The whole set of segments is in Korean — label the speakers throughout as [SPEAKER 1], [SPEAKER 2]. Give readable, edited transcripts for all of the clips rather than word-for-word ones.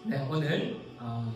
[SPEAKER 1] 네, 오늘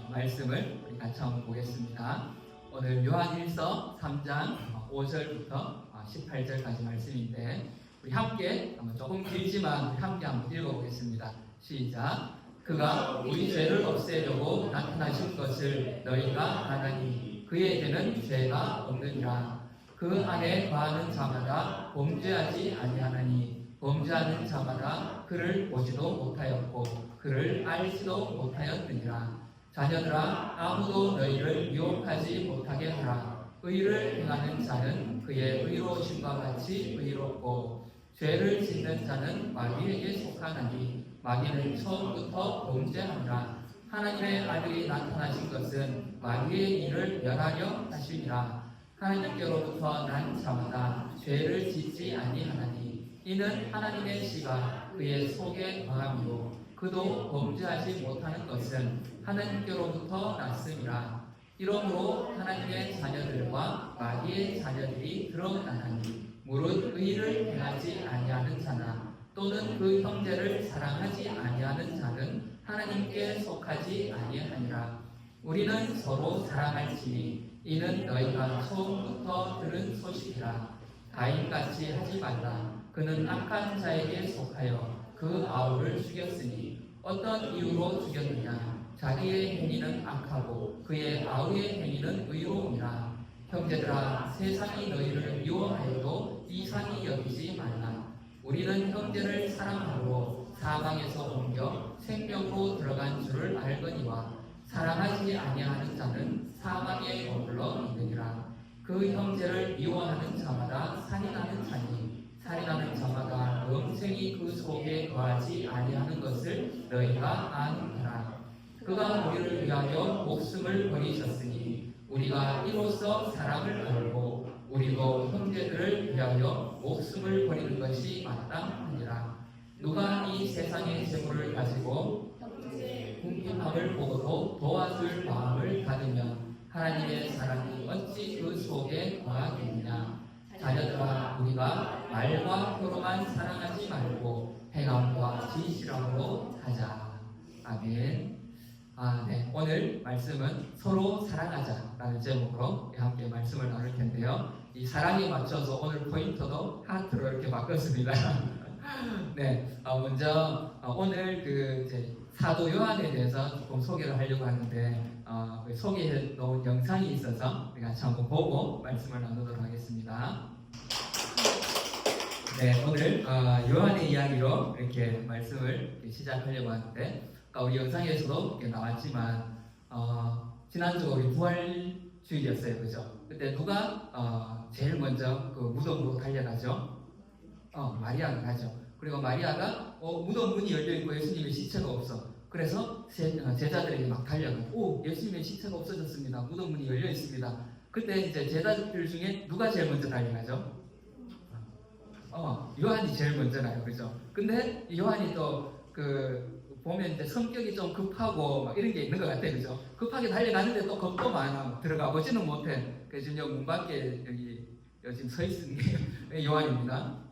[SPEAKER 1] 말씀을 우리 같이 한번 보겠습니다. 오늘 요한일서 3장 5절부터 18절까지 말씀인데 우리 함께 한번 조금 길지만 우리 함께 한번 읽어보겠습니다. 시작. 그가 우리 죄를 없애려고 나타나신 것을 너희가 아나니 그에게는 죄가 없느니라. 그 안에 거하는 자마다 범죄하지 아니하나니 범죄하는 자마다 그를 보지도 못하였고 그를 알지도 못하였느니라. 자녀들아, 아무도 너희를 유혹하지 못하게 하라. 의를 행하는 자는 그의 의로우심과 같이 의롭고 죄를 짓는 자는 마귀에게 속하나니 마귀는 처음부터 범죄하니라. 하나님의 아들이 나타나신 것은 마귀의 일을 멸하려 하심이라. 하나님께로부터 난 자마다 죄를 짓지 아니하나니 이는 하나님의 씨가 그의 속에 거함이요 그도 범죄하지 못하는 것은 하나님께로부터 났음이라. 이러므로 하나님의 자녀들과 마귀의 자녀들이 드러나나니 무릇 의를 행하지 아니하는 자나 또는 그 형제를 사랑하지 아니하는 자는 하나님께 속하지 아니하니라. 우리는 서로 사랑할지니 이는 너희가 처음부터 들은 소식이라. 가인같이 하지 말라. 그는 악한 자에게 속하여 그 아우를 죽였으니 어떤 이유로 죽였느냐. 자기의 행위는 악하고 그의 아우의 행위는 의로움이라. 형제들아, 세상이 너희를 미워하여도 이상히 여기지 말라. 우리는 형제를 사랑함으로 사망에서 옮겨 생명으로 들어간 줄을 알거니와 사랑하지 아니하는 자는 사망에 머물러 있느니라. 그 형제를 미워하는 자마다 살인하는 자니 살인하는 자마다 영생이 그 속에 거하지 아니하는 것을 너희가 아느니라. 그가 우리를 위하여 목숨을 버리셨으니 우리가 이로써 사랑을 알고 우리도 형제들을 위하여 목숨을 버리는 것이 마땅하니라. 누가 이 세상의 재물을 가지고 궁핍함을 보고도 도와줄 마음을 가지면 하나님의 사랑이 어찌 그 속에 거하겠느냐. 자녀들아, 우리가 말과 혀로만 사랑하지 말고 행함과 진실함으로 하자. 아멘. 네. 오늘 말씀은 서로 사랑하자라는 제목으로 함께 말씀을 나눌 텐데요. 이 사랑에 맞춰서 오늘 포인트도 하트로 이렇게 바꿨습니다. 네. 먼저 오늘 이제 사도 요한에 대해서 조금 소개를 하려고 하는데 소개해 놓은 영상이 있어서 우리 같이 한번 보고 말씀을 나누도록 하겠습니다. 네, 오늘 요한의 이야기로 이렇게 말씀을 시작하려고 하는데 우리 영상에서도 이렇게 나왔지만 지난주가 우리 부활주일이었어요, 그죠? 그때 누가 제일 먼저 그 무덤으로 달려가죠? 마리아가 가죠. 그리고 마리아가 무덤 문이 열려 있고 예수님의 시체가 없어. 그래서 제자들에게 막 달려가고 예수님의 시체가 없어졌습니다. 무덤 문이 열려 있습니다. 그때 이제 제자들 중에 누가 제일 먼저 달려가죠? 요한이 제일 먼저 가요, 그죠? 근데 요한이 또 보면 이제 성격이 좀 급하고 막 이런 게 있는 것 같아요, 그죠? 급하게 달려가는데 또 겁도 많아. 들어가 보지는 못해. 그래서 지금 문 밖에 여기 지금 서 있는 게 요한입니다.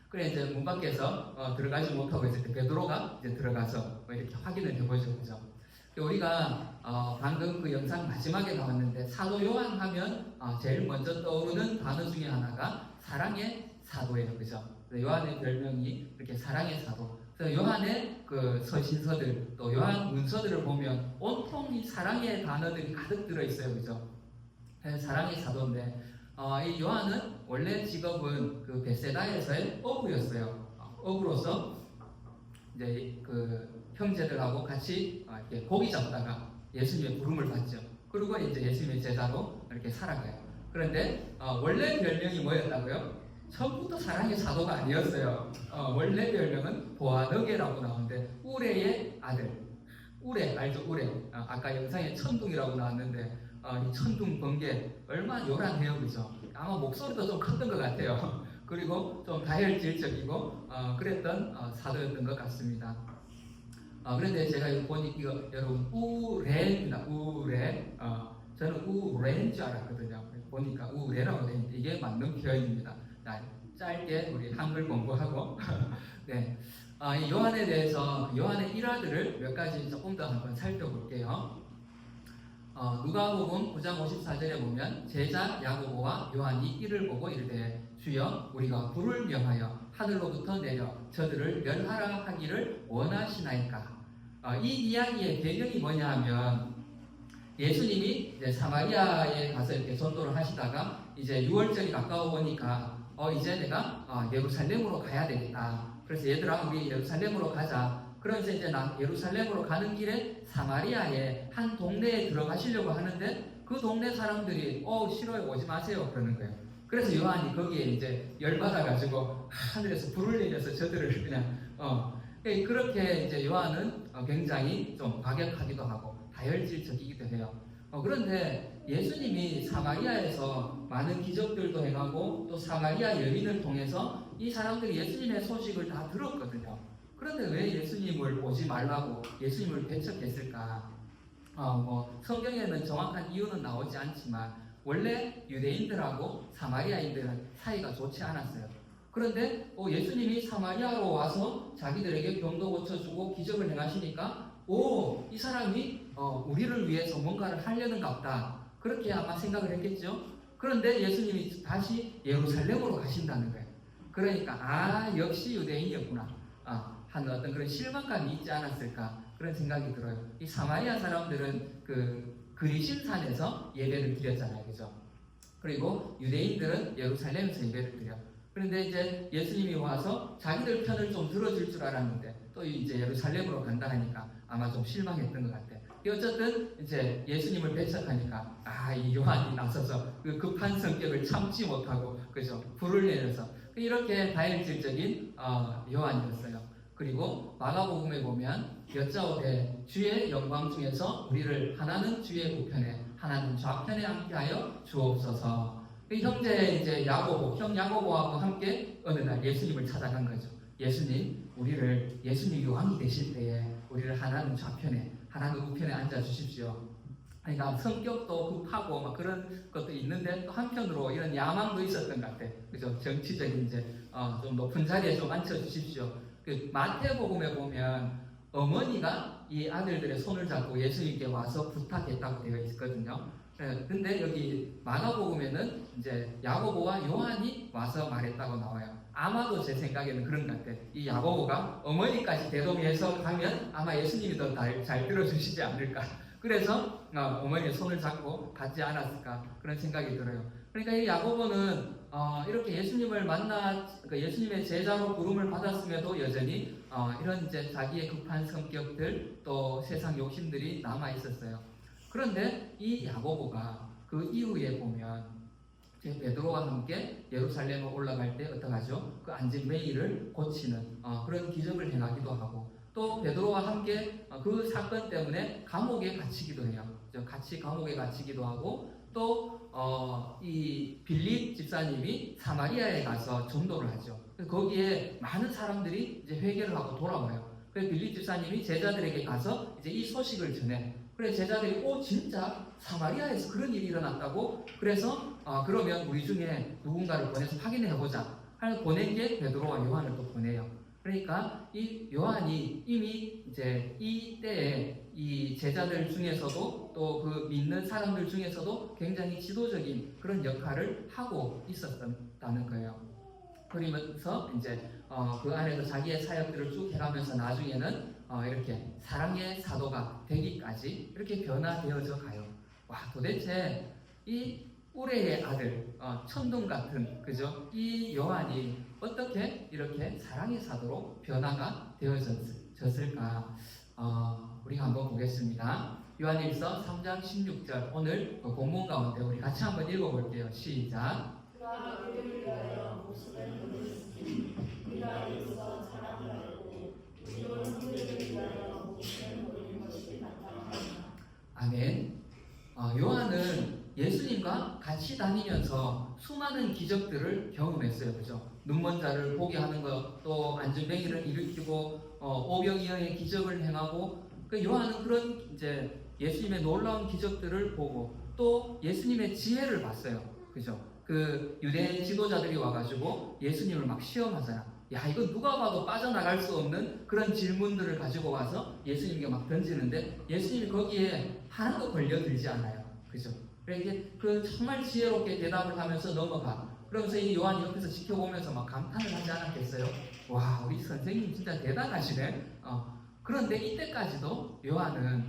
[SPEAKER 1] 그래 이제 문 밖에서 들어가지 못하고 이제 베드로가 이제 들어가서 이렇게 확인을 해보죠, 그죠? 우리가 방금 그 영상 마지막에 나왔는데 사도 요한 하면 제일 먼저 떠오르는 단어 중에 하나가 사랑의 사도예요, 그죠? 요한의 별명이 이렇게 사랑의 사도. 그래서 요한의 그 서신서들 또 요한 문서들을 보면 온통 이 사랑의 단어들이 가득 들어 있어요, 그죠? 사랑의 사도인데 이 요한은 원래 직업은 그 베세다에서의 어부였어요. 어부로서 이제 그 형제들하고 같이 이렇게 고기 잡다가 예수님의 부름을 받죠. 그리고 이제 예수님의 제자로 이렇게 살아가요. 그런데 원래 별명이 뭐였다고요? 처음부터 사랑의 사도가 아니었어요. 원래 별명은 보아너게라고 나오는데 우레의 아들. 우레 알죠? 우레. 아까 영상에 천둥이라고 나왔는데 이 천둥 번개 얼마나 요란해요, 그죠? 아마 목소리도 좀 컸던 것 같아요. 그리고 좀 다혈질적이고 그랬던 사도였던 것 같습니다. 그런데 제가 이거 보니까 여러분 우레입니다. 우레. 저는 우레인 줄 알았거든요. 보니까 우레라고 되어 있는데 이게 맞는 표현입니다. 짧게 우리 한글 공부하고 네. 이 요한에 대해서 요한의 일화들을 몇 가지 조금 더 한번 살펴볼게요. 누가복음 9장 54절에 보면 제자 야고보와 요한이 이를 보고 이르되 주여 우리가 불을 명하여 하늘로부터 내려 저들을 멸하라 하기를 원하시나이까. 이 이야기의 배경이 뭐냐 하면 예수님이 이제 사마리아에 가서 이렇게 전도를 하시다가 이제 6월절이 가까워 보니까 이제 내가 예루살렘으로 가야 되겠다. 그래서 얘들아 우리 예루살렘으로 가자. 그래서 이제 예루살렘으로 가는 길에 사마리아의 한 동네에 들어가시려고 하는데 그 동네 사람들이 싫어요, 오지 마세요 그러는 거예요. 그래서 요한이 거기에 이제 열받아가지고 하늘에서 불을 내려서 저들을 그냥 그렇게 이제 요한은 굉장히 좀 과격하기도 하고 다혈질적이기도 해요. 그런데 예수님이 사마리아에서 많은 기적들도 행하고 또 사마리아 여인을 통해서 이 사람들이 예수님의 소식을 다 들었거든요. 그런데 왜 예수님을 오지 말라고 예수님을 배척했을까? 성경에는 정확한 이유는 나오지 않지만 원래 유대인들하고 사마리아인들은 사이가 좋지 않았어요. 그런데 예수님이 사마리아로 와서 자기들에게 병도 고쳐주고 기적을 행하시니까 이 사람이 우리를 위해서 뭔가를 하려는가 보다. 그렇게 아마 생각을 했겠죠. 그런데 예수님이 다시 예루살렘으로 가신다는 거예요. 그러니까 역시 유대인이었구나. 한 어떤 그런 실망감이 있지 않았을까 그런 생각이 들어요. 이 사마리아 사람들은 그 그리심산에서 예배를 드렸잖아요, 그죠? 그리고 유대인들은 예루살렘에서 예배를 드려. 그런데 이제 예수님이 와서 자기들 편을 좀 들어줄 줄 알았는데 또 이제 예루살렘으로 간다 하니까 아마 좀 실망했던 것 같아요. 어쨌든 이제 예수님을 배척하니까 이 요한이 나서서 그 급한 성격을 참지 못하고 그죠? 불을 내려서 이렇게 다혈질적인 요한이었어요. 그리고 마가복음에 보면 여짜오되 주의 영광 중에서 우리를 하나는 주의 우편에 하나는 좌편에 앉게 하여 주옵소서. 형제 이제 형 야고보하고 함께 어느 날 예수님을 찾아간 거죠. 예수님 요한이 되실 때에 우리를 하나는 좌편에 하나는 우편에 앉아 주십시오. 그러니까 성격도 급하고 막 그런 것도 있는데 또 한편으로 이런 야망도 있었던 것 같아요. 그죠? 정치적인 이제 좀 높은 자리에 좀 앉혀 주십시오. 그 마태복음에 보면 어머니가 이 아들들의 손을 잡고 예수님께 와서 부탁했다고 되어 있거든요. 근데 여기 마가복음에는 이제 야고보와 요한이 와서 말했다고 나와요. 아마도 제 생각에는 그런 것 같아요. 이 야고보가 어머니까지 대동해서 가면 아마 예수님이 더 잘 들어주시지 않을까. 그래서 어머니의 손을 잡고 받지 않았을까 그런 생각이 들어요. 그러니까 이 야고보는 이렇게 예수님을 그러니까 예수님의 제자로 부름을 받았음에도 여전히 이런 이제 자기의 급한 성격들 또 세상 욕심들이 남아 있었어요. 그런데 이 야고보가 그 이후에 보면 베드로와 함께 예루살렘에 올라갈 때 어떡하죠? 그 안진뱅이를 고치는 그런 기적을 행하기도 하고 또 베드로와 함께 그 사건 때문에 감옥에 갇히기도 해요. 같이 감옥에 갇히기도 하고 또 이 빌립 집사님이 사마리아에 가서 전도를 하죠. 거기에 많은 사람들이 이제 회개를 하고 돌아와요. 그래서 빌립 집사님이 제자들에게 가서 이제 이 소식을 전해. 그래서 제자들이 진짜 사마리아에서 그런 일이 일어났다고? 그래서 그러면 우리 중에 누군가를 보내서 확인해 보자. 하는 보낸 게 베드로와 요한을 또 보내요. 그러니까 이 요한이 이미 이제 이 때에 이 제자들 중에서도 또 그 믿는 사람들 중에서도 굉장히 지도적인 그런 역할을 하고 있었다는 거예요. 그러면서 이제 그 안에서 자기의 사역들을 쭉 해가면서 나중에는 이렇게 사랑의 사도가 되기까지 이렇게 변화되어져 가요. 도대체 이 우레의 아들, 천둥 같은 그죠? 이 요한이 어떻게 이렇게 사랑의 사도로 변화가 되어졌을까? 우리가 한번 보겠습니다. 요한일서 3장 16절 오늘 본문 가운데 우리 같이 한번 읽어볼게요. 시작. 아멘. 요한은 예수님과 같이 다니면서 수많은 기적들을 경험했어요. 그죠? 눈먼 자를 보게 하는 것, 또 안진뱅이를 일으키고 오병이어의 기적을 행하고 그 요한은 그런 이제 예수님의 놀라운 기적들을 보고 또 예수님의 지혜를 봤어요. 그죠? 그 유대인 지도자들이 와가지고 예수님을 막 시험하잖아. 야, 이거 누가 봐도 빠져나갈 수 없는 그런 질문들을 가지고 와서 예수님께 막 던지는데 예수님이 거기에 하나도 걸려들지 않아요. 그죠? 그러니까 이게 그 정말 지혜롭게 대답을 하면서 넘어가. 그러면서 이 요한이 옆에서 지켜보면서 막 감탄을 하지 않았겠어요? 와, 우리 선생님 진짜 대단하시네. 그런데 이때까지도 요한은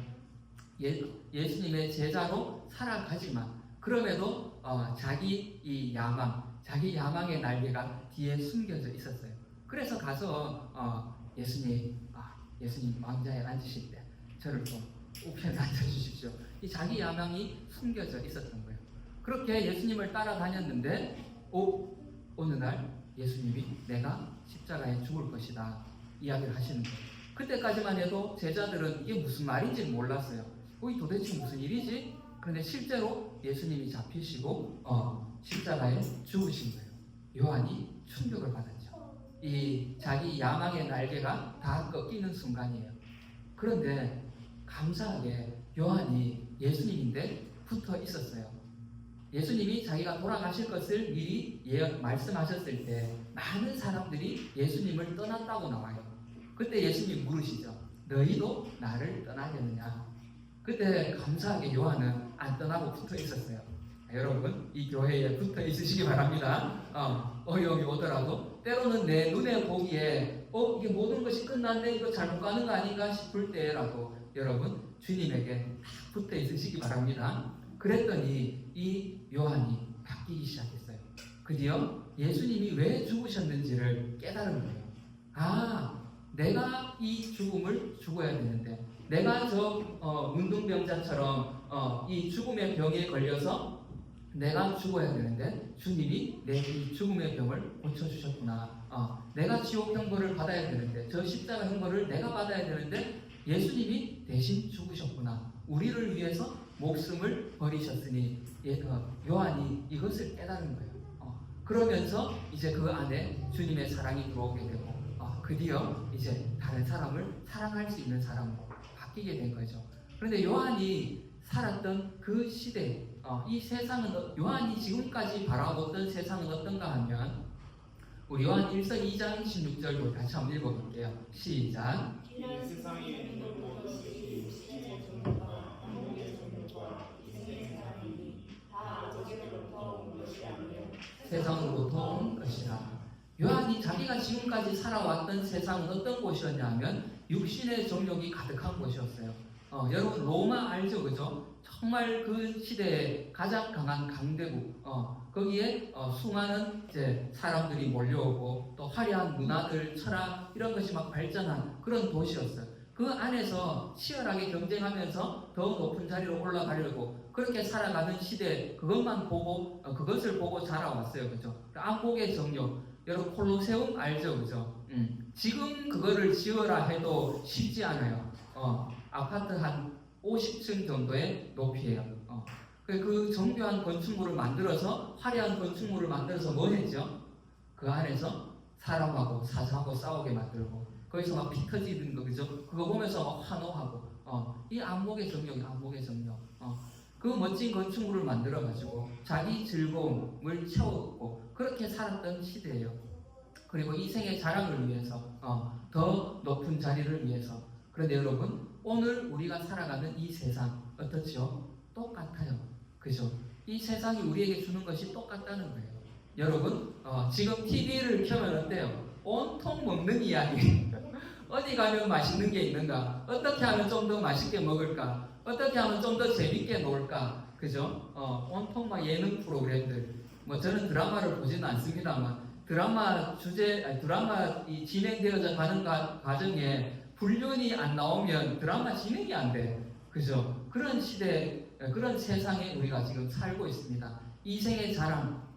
[SPEAKER 1] 예수님의 제자로 살아가지만 그럼에도 자기 이 야망, 자기 야망의 날개가 뒤에 숨겨져 있었어요. 그래서 가서 예수님 왕자에 앉으실 때 저를 좀 우편에 앉아주십시오. 이 자기 야망이 숨겨져 있었던 거예요. 그렇게 예수님을 따라다녔는데 어느 날 예수님이 내가 십자가에 죽을 것이다 이야기를 하시는 거예요. 그때까지만 해도 제자들은 이게 무슨 말인지 몰랐어요. 이 도대체 무슨 일이지? 그런데 실제로 예수님이 잡히시고 십자가에 죽으신 거예요. 요한이 충격을 받았죠. 이 자기 야망의 날개가 다 꺾이는 순간이에요. 그런데 감사하게 요한이 예수님인데 붙어 있었어요. 예수님이 자기가 돌아가실 것을 미리 말씀하셨을 때 많은 사람들이 예수님을 떠났다고 나와요. 그때 예수님이 물으시죠. 너희도 나를 떠나겠느냐? 그때 감사하게 요한은 안 떠나고 붙어 있었어요. 여러분 이 교회에 붙어 있으시기 바랍니다. 어려움이 오더라도 때로는 내 눈에 보기에 이게 모든 것이 끝났네, 이거 잘못 가는 거 아닌가 싶을 때라도 여러분 주님에게 붙어 있으시기 바랍니다. 그랬더니 이 요한이 바뀌기 시작했어요. 드디어 예수님이 왜 죽으셨는지를 깨달은 거예요. 내가 이 죽음을 죽어야 되는데, 내가 저 문둥병자처럼 이 죽음의 병에 걸려서 내가 죽어야 되는데 주님이 내 이 죽음의 병을 고쳐주셨구나. 내가 지옥 형벌을 받아야 되는데, 저 십자가 형벌을 내가 받아야 되는데 예수님이 대신 죽으셨구나. 우리를 위해서 목숨을 버리셨으니 요한이 이것을 깨달은 거예요. 그러면서 이제 그 안에 주님의 사랑이 들어오게 되고 드디어 이제 다른 사람을 사랑할 수 있는 사람으로 바뀌게 된 거죠. 그런데 요한이 살았던 그 시대, 이 세상은 요한이 지금까지 바라보던 세상은 어떤가 하면 우리 요한 1서 2장 16절로 같이 한번 읽어볼게요. 시작.
[SPEAKER 2] 세상에 있는 모든 것이 신의 종류와 한국의 종류와 이생의 사람이 다 아버지로부터 온 것이 아니요
[SPEAKER 1] 세상으로부터 온 것이라. 요한이 자기가 지금까지 살아왔던 세상은 어떤 곳이었냐면 육신의 정욕이 가득한 곳이었어요. 여러분 로마 알죠, 그죠? 정말 그 시대에 가장 강한 강대국. 거기에 수많은 이제 사람들이 몰려오고 또 화려한 문화들, 철학 이런 것이 막 발전한 그런 도시였어요. 그 안에서 치열하게 경쟁하면서 더 높은 자리로 올라가려고 그렇게 살아가는 시대, 그것을 보고 자라왔어요, 그죠? 안목의 정욕. 여러분 콜로세움 알죠, 그죠? 지금 그거를 지어라 해도 쉽지 않아요. 아파트 한 50층 정도의 높이에요. 그 정교한 건축물을 만들어서, 화려한 건축물을 만들어서 뭐 했죠? 그 안에서 사람하고 사자하고 싸우게 만들고 거기서 막 피 터지는 거, 그죠? 그거 보면서 막 환호하고 이 안목의 정욕이 안목의 정욕. 그 멋진 건축물을 만들어가지고 자기 즐거움을 채웠고 그렇게 살았던 시대예요. 그리고 이 생의 자랑을 위해서 더 높은 자리를 위해서. 그런데 여러분 오늘 우리가 살아가는 이 세상 어떻죠? 똑같아요. 그죠? 이 세상이 우리에게 주는 것이 똑같다는 거예요. 여러분 지금 TV를 켜면 어때요? 온통 먹는 이야기. 어디 가면 맛있는 게 있는가? 어떻게 하면 좀 더 맛있게 먹을까? 어떻게 하면 좀 더 재밌게 놀까? 그죠? 온통 막 예능 프로그램들. 저는 드라마를 보지는 않습니다만 드라마 이 진행되어져 가는 과정에 불륜이 안 나오면 드라마 진행이 안 돼. 그죠? 그런 시대, 그런 세상에 우리가 지금 살고 있습니다. 이생의 자랑.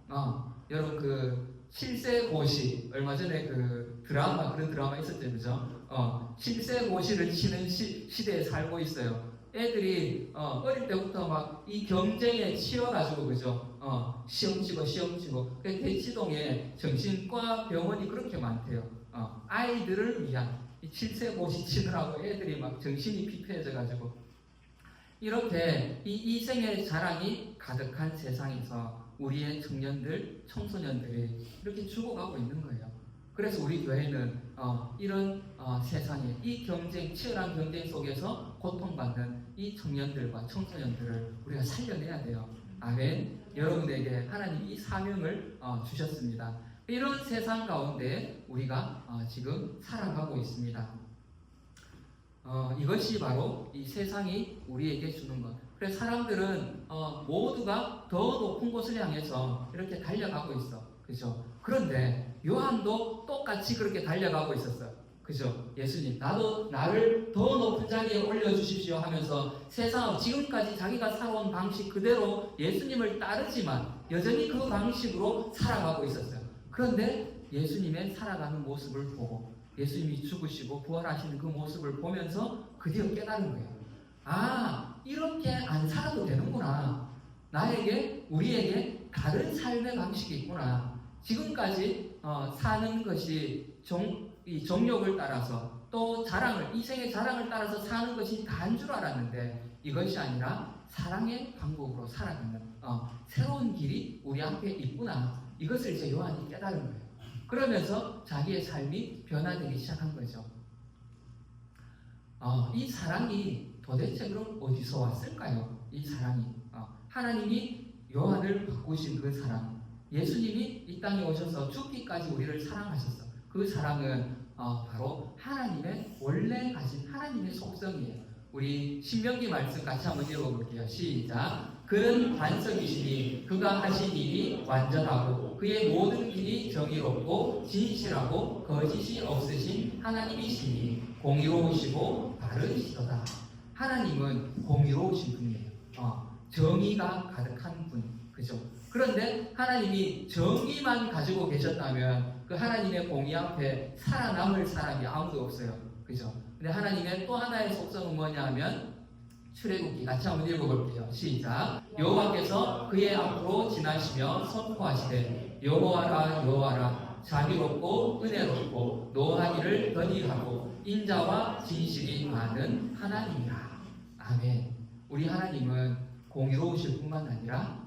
[SPEAKER 1] 여러분 그 칠세고시 얼마 전에 그 그런 드라마 있었죠, 그죠? 칠세고시를 치는 시대에 살고 있어요. 애들이 어릴 때부터 막 이 경쟁에 치여가지고, 그죠? 시험 치고 대치동에 정신과 병원이 그렇게 많대요. 아이들을 위한 이 칠세고시 치느라고 애들이 막 정신이 피폐해져가지고 이렇게 이 이생의 자랑이 가득한 세상에서 우리의 청년들, 청소년들이 이렇게 죽어가고 있는 거예요. 그래서 우리 교회는 이런 세상에 이 치열한 경쟁 속에서 고통받는 이 청년들과 청소년들을 우리가 살려내야 돼요. 아멘. 여러분에게 하나님이 이 사명을 주셨습니다. 이런 세상 가운데 우리가 지금 살아가고 있습니다. 이것이 바로 이 세상이 우리에게 주는 것. 그래서 사람들은 모두가 더 높은 곳을 향해서 이렇게 달려가고 있어. 그죠? 그런데 요한도 똑같이 그렇게 달려가고 있었어요. 그죠? 예수님, 나를 더 높은 자리에 올려주십시오 하면서 세상 지금까지 자기가 살아온 방식 그대로 예수님을 따르지만 여전히 그 방식으로 살아가고 있었어요. 그런데 예수님의 살아가는 모습을 보고 예수님이 죽으시고 부활하시는 그 모습을 보면서 드디어 깨달은 거예요. 이렇게 안 살아도 되는구나. 우리에게 다른 삶의 방식이 있구나. 지금까지 사는 것이 이 정욕을 따라서 또 이생의 자랑을 따라서 사는 것이 다인 줄 알았는데 이것이 아니라 사랑의 방법으로 살아가는 새로운 길이 우리 앞에 있구나. 이것을 이제 요한이 깨달은 거예요. 그러면서 자기의 삶이 변화되기 시작한 거죠. 이 사랑이 도대체 그럼 어디서 왔을까요? 이 사랑이 하나님이 요한을 바꾸신 그 사랑, 예수님이 이 땅에 오셔서 죽기까지 우리를 사랑하셨어. 그 사랑은 바로 하나님의 원래 가진 하나님의 속성이에요. 우리 신명기 말씀 같이 한번 읽어볼게요. 시작. 그는 반석이시니 그가 하신 일이 완전하고 그의 모든 길이 정의롭고 진실하고 거짓이 없으신 하나님이시니 공의로우시고 바르시도다. 하나님은 공의로우신 분이에요. 정의가 가득한 분. 그죠? 그런데 하나님이 정의만 가지고 계셨다면 그 하나님의 공의 앞에 살아남을 사람이 아무도 없어요. 그죠? 근데 하나님의 또 하나의 속성은 뭐냐 하면 출애굽기 같이 한번 읽어볼게요. 시작. 여호와께서 그의 앞으로 지나시며 선포하시되 여호와라 여호와라 자비롭고 은혜롭고 노하기를 더디하고 인자와 진실이 많은 하나님이라. 아멘. 우리 하나님은 공의로우실 뿐만 아니라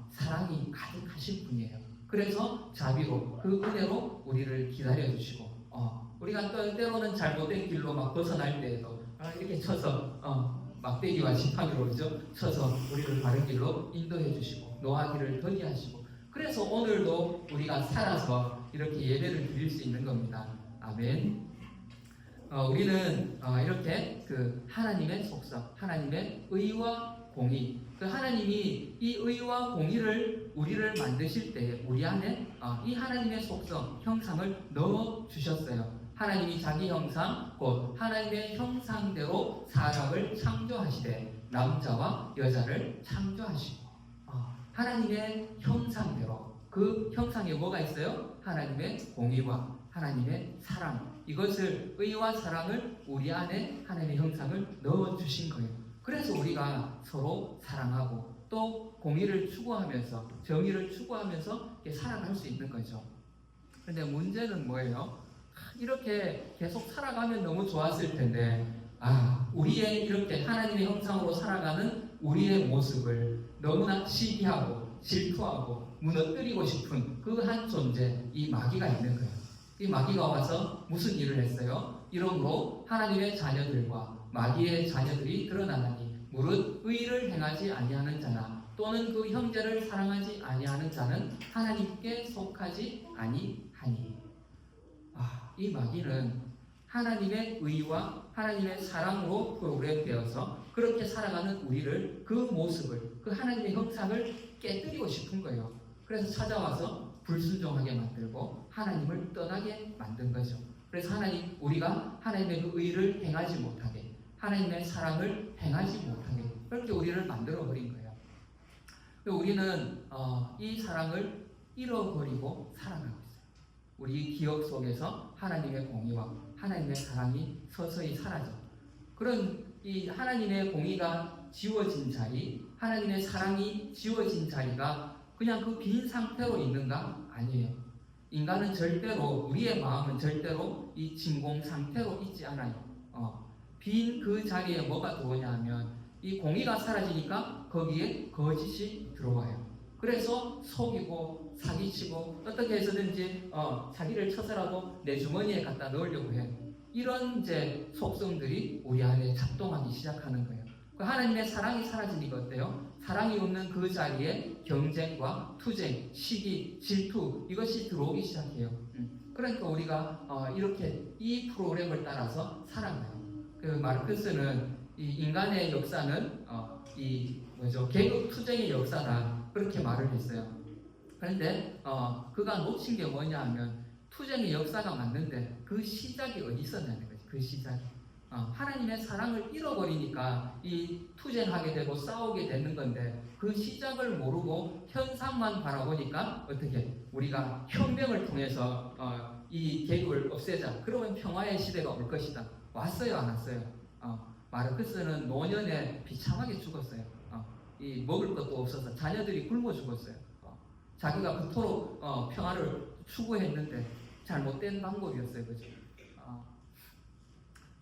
[SPEAKER 1] 사랑이 가득하신 분이에요. 그래서 자비로 그 은혜로 우리를 기다려주시고 우리가 때로는 잘못된 길로 막 벗어날 때에도 이렇게 쳐서 막대기와 지팡이로 쳐서 우리를 바른 길로 인도해 주시고 노하기를 더디하시고 그래서 오늘도 우리가 살아서 이렇게 예배를 드릴 수 있는 겁니다. 아멘. 우리는 이렇게 그 하나님의 속성, 하나님의 의와 공의, 그 하나님이 이 의와 공의를 우리를 만드실 때 우리 안에 이 하나님의 속성, 형상을 넣어 주셨어요. 하나님이 자기 형상, 곧 하나님의 형상대로 사람을 창조하시되 남자와 여자를 창조하시고 하나님의 형상대로 그 형상에 뭐가 있어요? 하나님의 공의와 하나님의 사랑, 이것을 의와 사랑을 우리 안에 하나님의 형상을 넣어주신 거예요. 그래서 우리가 서로 사랑하고 또 공의를 추구하면서 정의를 추구하면서 살아갈 수 있는 거죠. 그런데 문제는 뭐예요? 이렇게 계속 살아가면 너무 좋았을 텐데 우리의 이렇게 하나님의 형상으로 살아가는 우리의 모습을 너무나 시기하고 질투하고 무너뜨리고 싶은 그 한 존재, 이 마귀가 있는 거예요. 이 마귀가 와서 무슨 일을 했어요? 이러므로 하나님의 자녀들과 마귀의 자녀들이 드러나나니 무릇 의를 행하지 아니하는 자나 또는 그 형제를 사랑하지 아니하는 자는 하나님께 속하지 아니하니. 이 마귀는 하나님의 의와 하나님의 사랑으로 프로그램되어서 그렇게 살아가는 우리를 그 모습을 그 하나님의 형상을 깨뜨리고 싶은 거예요. 그래서 찾아와서 불순종하게 만들고 하나님을 떠나게 만든 거죠. 그래서 우리가 하나님의 그 의를 행하지 못하게, 하나님의 사랑을 행하지 못하게 그렇게 우리를 만들어 버린 거예요. 우리는 이 사랑을 잃어버리고 살아가고 있어요. 우리 기억 속에서 하나님의 공의와 하나님의 사랑이 서서히 사라져. 그런 이 하나님의 공의가 지워진 자리, 하나님의 사랑이 지워진 자리가 그냥 그 빈 상태로 있는가? 아니에요. 인간은 절대로, 우리의 마음은 절대로 이 진공 상태로 있지 않아요. 빈 그 자리에 뭐가 들어오냐 하면 이 공의가 사라지니까 거기에 거짓이 들어와요. 그래서 속이고 사기치고 어떻게 해서든지 자기를 쳐서라도 내 주머니에 갖다 넣으려고 해. 이런 이제 속성들이 우리 안에 작동하기 시작하는 거예요. 그 하나님의 사랑이 사라지니까 어때요? 사랑이 없는 그 자리에 경쟁과 투쟁, 시기, 질투 이것이 들어오기 시작해요. 그러니까 우리가 이렇게 이 프로그램을 따라서 살아가요. 그 마르크스는 이 인간의 역사는 계급 투쟁의 역사다 그렇게 말을 했어요. 그런데 그가 놓친 게 뭐냐 하면 투쟁의 역사가 맞는데 그 시작이 어디 있었냐는 거지. 그 시작이 하나님의 사랑을 잃어버리니까 이 투쟁하게 되고 싸우게 되는 건데 그 시작을 모르고 현상만 바라보니까 어떻게 우리가 혁명을 통해서 이 계급을 없애자. 그러면 평화의 시대가 올 것이다. 왔어요, 안 왔어요? 마르크스는 노년에 비참하게 죽었어요. 이 먹을 것도 없어서 자녀들이 굶어 죽었어요. 자기가 그토록 평화를 추구했는데 잘못된 방법이었어요, 그죠?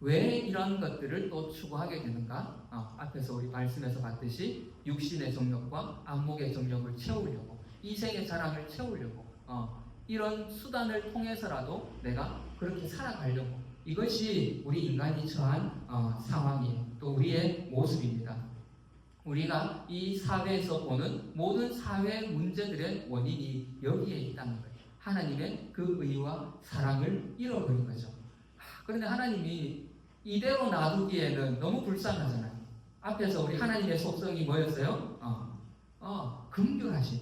[SPEAKER 1] 왜 이런 것들을 또 추구하게 되는가? 앞에서 우리 말씀에서 봤듯이 육신의 정욕과 안목의 정욕을 채우려고, 이생의 자랑을 채우려고, 이런 수단을 통해서라도 내가 그렇게 살아가려고. 이것이 우리 인간이 처한 상황이에요. 또 우리의 모습입니다. 우리가 이 사회에서 보는 모든 사회 문제들의 원인이 여기에 있다는 거예요. 하나님의 그 의와 사랑을 잃어버린 거죠. 그런데 하나님이 이대로 놔두기에는 너무 불쌍하잖아요. 앞에서 우리 하나님의 속성이 뭐였어요? 긍휼하심.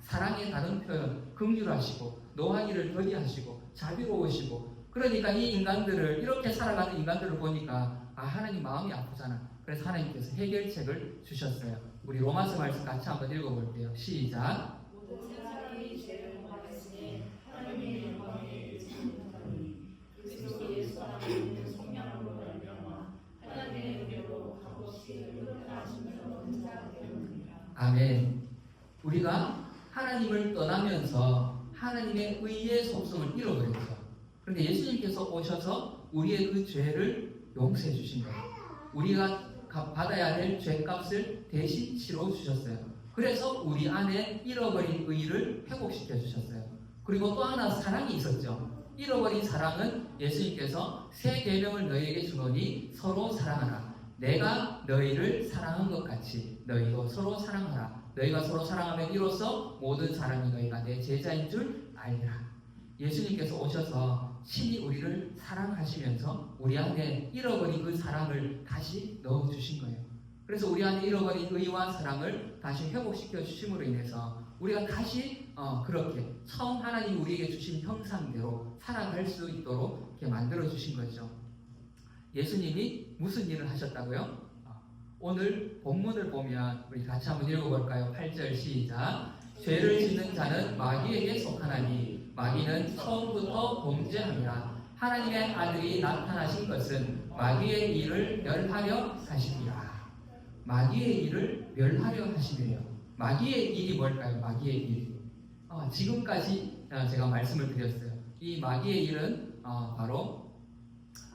[SPEAKER 1] 사랑의 다른 표현, 긍휼하시고 노하기를 더디하시고 자비로우시고. 그러니까 이 인간들을 이렇게 살아가는 인간들을 보니까 하나님 마음이 아프잖아. 그래서 하나님께서 해결책을 주셨어요. 우리 로마서 말씀 같이 한번 읽어볼게요. 시작.
[SPEAKER 2] 모든 사람이 죄를 범하였으니 하나님의 영광에 이르지 못하니 그리스도 예수 안에 성령으로 말미암아 하나님의 은혜로 값없이 의롭다하심으로 은사가 되었느니라.
[SPEAKER 1] 아멘. 우리가 하나님을 떠나면서 하나님의 의의 속성을 잃어버렸죠. 그런데 예수님께서 오셔서 우리의 그 죄를 용서해 주신 거예요. 우리가 받아야 될 죄값을 대신 치러 주셨어요. 그래서 우리 안에 잃어버린 의를 회복시켜 주셨어요. 그리고 또 하나 사랑이 있었죠. 잃어버린 사랑은 예수님께서 새 계명을 너희에게 주노니 서로 사랑하라. 내가 너희를 사랑한 것 같이 너희도 서로 사랑하라. 너희가 서로 사랑하면 이로써 모든 사람이 너희가 내 제자인 줄 알리라. 예수님께서 오셔서 친히 우리를 사랑하시면서 우리 안에 잃어버린 그 사랑을 다시 넣어주신 거예요. 그래서 우리 안에 잃어버린 의와 사랑을 다시 회복시켜 주심으로 인해서 우리가 다시 그렇게 처음 하나님 우리에게 주신 형상대로 살아갈 수 있도록 이렇게 만들어 주신 거죠. 예수님이 무슨 일을 하셨다고요? 오늘 본문을 보면 우리 같이 한번 읽어볼까요? 8절 시작. 죄를 짓는 자는 마귀에게 속하나니 마귀는 처음부터 범죄함이라. 하나님의 아들이 나타나신 것은 마귀의 일을 멸하려 하심이라. 마귀의 일을 멸하려 하심이래요. 마귀의 일이 뭘까요? 마귀의 일. 지금까지 제가 말씀을 드렸어요. 이 마귀의 일은 바로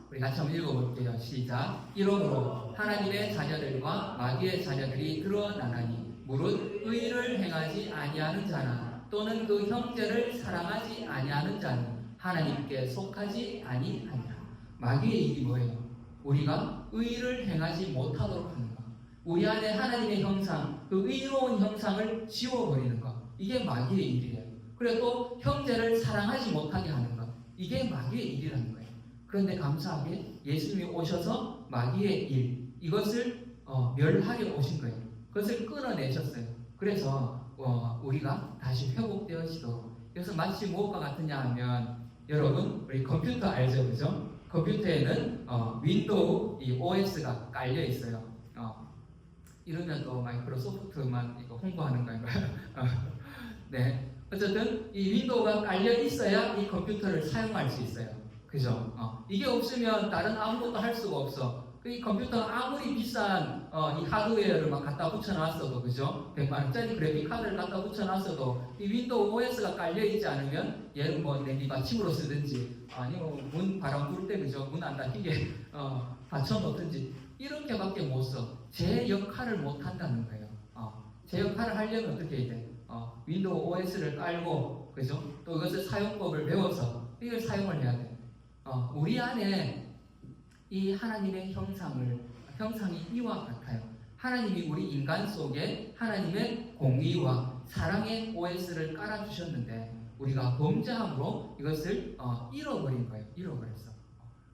[SPEAKER 1] 우리 같이 한번 읽어볼게요. 시작. 이러므로 하나님의 자녀들과 마귀의 자녀들이 드러나나니 무릇 의를 행하지 아니하는 자나 또는 그 형제를 사랑하지 아니하는 자는 하나님께 속하지 아니하니라. 마귀의 일이 뭐예요? 우리가 의를 행하지 못하도록 하는 것. 우리 안에 하나님의 형상, 그 의로운 형상을 지워버리는 것. 이게 마귀의 일이에요. 그리고 또 형제를 사랑하지 못하게 하는 것. 이게 마귀의 일이라는 거예요. 그런데 감사하게 예수님이 오셔서 마귀의 일, 이것을 멸하려 오신 거예요. 그것을 끊어내셨어요. 그래서 우리가 다시 회복되어지도록. 그래서 마치 무엇과 같으냐 하면 여러분 우리 컴퓨터 알죠? 그죠? 컴퓨터에는 윈도우 이 OS가 깔려 있어요. 이러면 또 마이크로소프트만 이거 홍보하는 건가요? 네. 어쨌든 이 윈도우가 깔려 있어야 이 컴퓨터를 사용할 수 있어요. 그죠? 이게 없으면 다른 아무것도 할 수가 없어. 이 컴퓨터가 아무리 비싼 이 하드웨어를 막 갖다 붙여놨어도, 그죠? 100만원짜리 그래픽 카드를 갖다 붙여놨어도 이 윈도우 OS가 깔려있지 않으면 얘는 뭐 내비 받침으로 쓰든지 아니면 문 바람 불 때, 그죠? 문 안 닫히게 받쳐놓든지 이렇게밖에 못 써. 제 역할을 못 한다는 거예요. 제 역할을 하려면 어떻게 해야 돼? 윈도우 OS를 깔고, 그죠? 또 이것을 사용법을 배워서 이걸 사용을 해야 돼요. 우리 안에 이 하나님의 형상이 이와 같아요. 하나님이 우리 인간 속에 하나님의 공의와 사랑의 OS를 깔아주셨는데 우리가 범죄함으로 이것을 잃어버린 거예요. 잃어버렸어.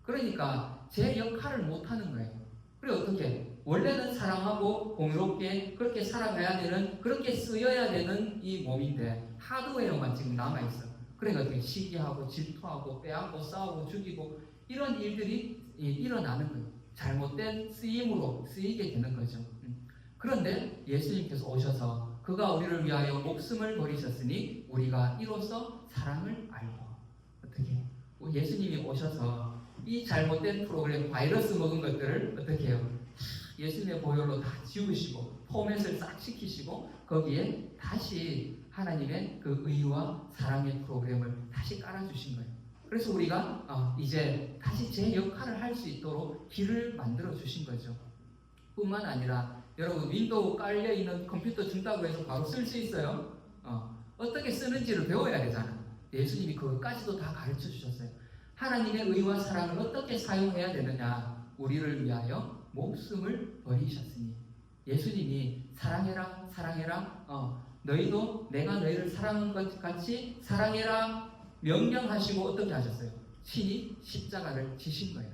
[SPEAKER 1] 그러니까 제 역할을 못하는 거예요. 그래 어떻게? 원래는 사랑하고 공의롭게 그렇게 살아가야 되는, 그렇게 쓰여야 되는 이 몸인데 하드웨어만 지금 남아있어. 그러니까 어떻게 시기하고 질투하고 빼앗고 싸우고 죽이고 이런 일들이 일어나는 거예요. 잘못된 쓰임으로 쓰이게 되는 거죠. 그런데 예수님께서 오셔서 그가 우리를 위하여 목숨을 버리셨으니 우리가 이로써 사랑을 알고, 어떻게? 예수님이 오셔서 이 잘못된 프로그램, 바이러스 먹은 것들을 어떻게 해요? 예수님의 보혈로 다 지우시고 포맷을 싹 시키시고 거기에 다시 하나님의 그 의와 사랑의 프로그램을 다시 깔아주신 거예요. 그래서 우리가 이제 다시 제 역할을 할 수 있도록 길을 만들어 주신 거죠. 뿐만 아니라 여러분 윈도우 깔려있는 컴퓨터 준다고 해서 바로 쓸 수 있어요? 어떻게 쓰는지를 배워야 되잖아. 예수님이 그것까지도 다 가르쳐 주셨어요. 하나님의 의와 사랑을 어떻게 사용해야 되느냐, 우리를 위하여 목숨을 버리셨으니, 예수님이 사랑해라 사랑해라, 너희도 내가 너희를 사랑한 것 같이 사랑해라 명령하시고 어떻게 하셨어요? 친히 십자가를 지신 거예요.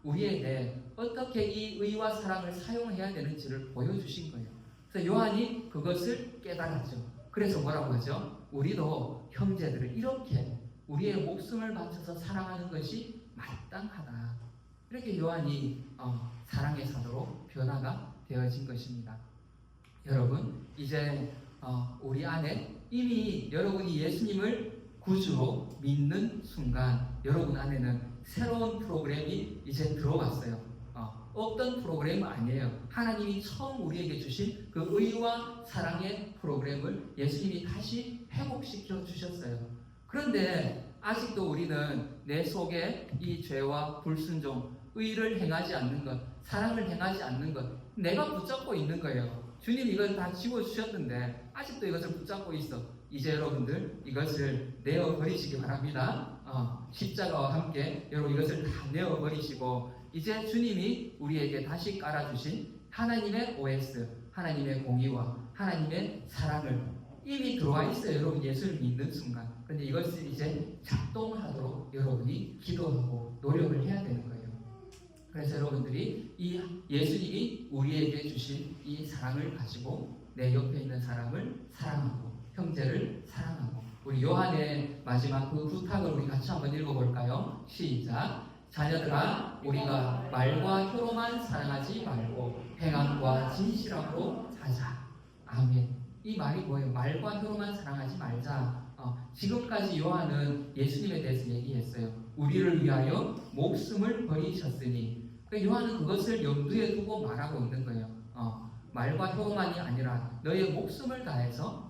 [SPEAKER 1] 우리에게 어떻게 이 의와 사랑을 사용해야 되는지를 보여주신 거예요. 그래서 요한이 그것을 깨달았죠. 그래서 뭐라고 하죠? 우리도 형제들을 이렇게 우리의 목숨을 바쳐서 사랑하는 것이 마땅하다. 이렇게 요한이 사랑의 사도로 변화가 되어진 것입니다. 여러분 이제 우리 안에 이미 여러분이 예수님을 구주로 믿는 순간 여러분 안에는 새로운 프로그램이 이제 들어왔어요. 없던 프로그램은 아니에요. 하나님이 처음 우리에게 주신 그 의와 사랑의 프로그램을 예수님이 다시 회복시켜 주셨어요. 그런데 아직도 우리는 내 속에 이 죄와 불순종, 의를 행하지 않는 것, 사랑을 행하지 않는 것, 내가 붙잡고 있는 거예요. 주님 이걸 다 지워주셨는데 아직도 이것을 붙잡고 있어. 이제 여러분들 이것을 내어버리시기 바랍니다. 십자가와 함께 여러분 이것을 다 내어버리시고 이제 주님이 우리에게 다시 깔아주신 하나님의 OS, 하나님의 공의와 하나님의 사랑을 이미 들어와 있어요. 여러분 예수를 믿는 순간. 그런데 이것을 이제 작동하도록 여러분이 기도하고 노력을 해야 되는 거예요. 그래서 여러분들이 이 예수님이 우리에게 주신 이 사랑을 가지고 내 옆에 있는 사람을 사랑하고 형제를 사랑하고, 우리 요한의 마지막 그 부탁을 우리 같이 한번 읽어볼까요? 시작. 자녀들아 우리가 말과 혀로만 사랑하지 말고 행함과 진실함으로 사자. 아멘. 이 말이 뭐예요? 말과 혀로만 사랑하지 말자. 지금까지 요한은 예수님에 대해서 얘기했어요. 우리를 위하여 목숨을 버리셨으니. 그러니까 요한은 그것을 염두에 두고 말하고 있는 거예요. 말과 혀로만이 아니라 너의 목숨을 다해서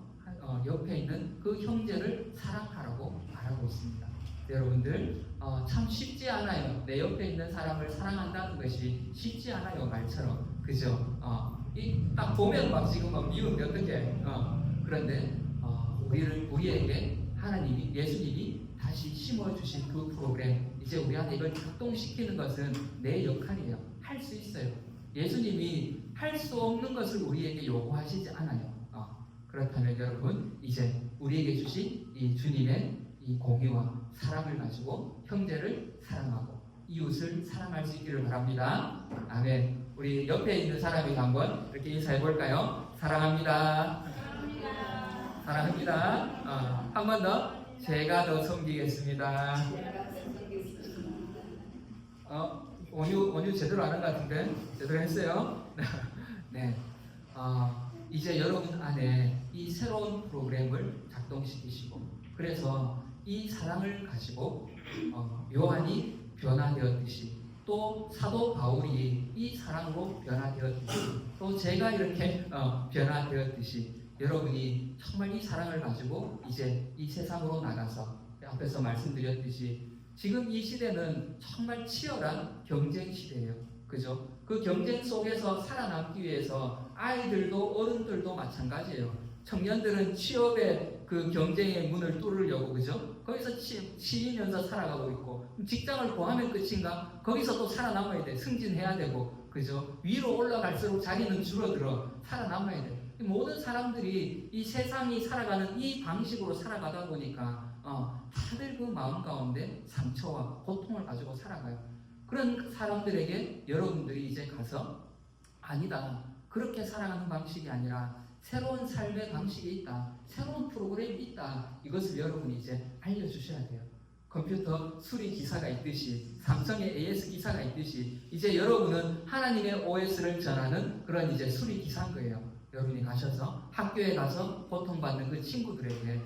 [SPEAKER 1] 옆에 있는 그 형제를 사랑하라고 말하고 있습니다. 여러분들 참 쉽지 않아요. 내 옆에 있는 사람을 사랑한다는 것이 쉽지 않아요. 말처럼. 그죠? 딱 보면 막 지금 막 미우면 어떡해. 그런데 우리에게 하나님이, 예수님이 다시 심어주신 그 프로그램, 이제 우리 안에 이걸 작동시키는 것은 내 역할이에요. 할 수 있어요. 예수님이 할 수 없는 것을 우리에게 요구하시지 않아요. 그렇다면 여러분 이제 우리에게 주신 이 주님의 이 공의와 사랑을 가지고 형제를 사랑하고 이웃을 사랑할 수 있기를 바랍니다. 아멘. 우리 옆에 있는 사람이 한번 이렇게 인사해 볼까요? 사랑합니다.
[SPEAKER 2] 사랑합니다.
[SPEAKER 1] 사랑합니다. 한 번 더. 제가 더 섬기겠습니다. 원유 제대로 안 한 것 같은데 제대로 했어요. 네. 이제 여러분 안에 이 새로운 프로그램을 작동시키시고, 그래서 이 사랑을 가지고 요한이 변화되었듯이, 또 사도 바울이 이 사랑으로 변화되었듯이, 또 제가 이렇게 변화되었듯이 여러분이 정말 이 사랑을 가지고 이제 이 세상으로 나가서, 앞에서 말씀드렸듯이 지금 이 시대는 정말 치열한 경쟁 시대예요. 그죠? 그 경쟁 속에서 살아남기 위해서 아이들도 어른들도 마찬가지예요. 청년들은 취업의 그 경쟁의 문을 뚫으려고 그죠? 거기서 치이면서 살아가고 있고 직장을 구하면 끝인가? 거기서 또 살아남아야 돼. 승진해야 되고 그죠? 위로 올라갈수록 자기는 줄어들어 살아남아야 돼. 모든 사람들이 이 세상이 살아가는 이 방식으로 살아가다 보니까 다들 그 마음 가운데 상처와 고통을 가지고 살아가요. 그런 사람들에게 여러분들이 이제 가서 아니다. 그렇게 살아가는 방식이 아니라 새로운 삶의 방식이 있다. 새로운 프로그램이 있다. 이것을 여러분이 이제 알려주셔야 돼요. 컴퓨터 수리 기사가 있듯이 삼성의 AS 기사가 있듯이 이제 여러분은 하나님의 OS를 전하는 그런 이제 수리 기사인 거예요. 여러분이 가셔서 학교에 가서 고통받는 그 친구들에게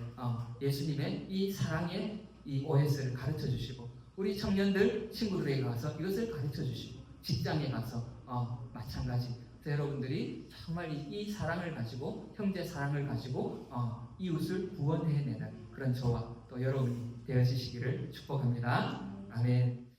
[SPEAKER 1] 예수님의 이 사랑의 이 OS를 가르쳐 주시고 우리 청년들 친구들에게 가서 이것을 가르쳐 주시고 직장에 가서 마찬가지. 여러분들이 정말 이 사랑을 가지고 형제 사랑을 가지고 이웃을 구원해내는 그런 저와 또 여러분이 되어지시기를 축복합니다. 아멘.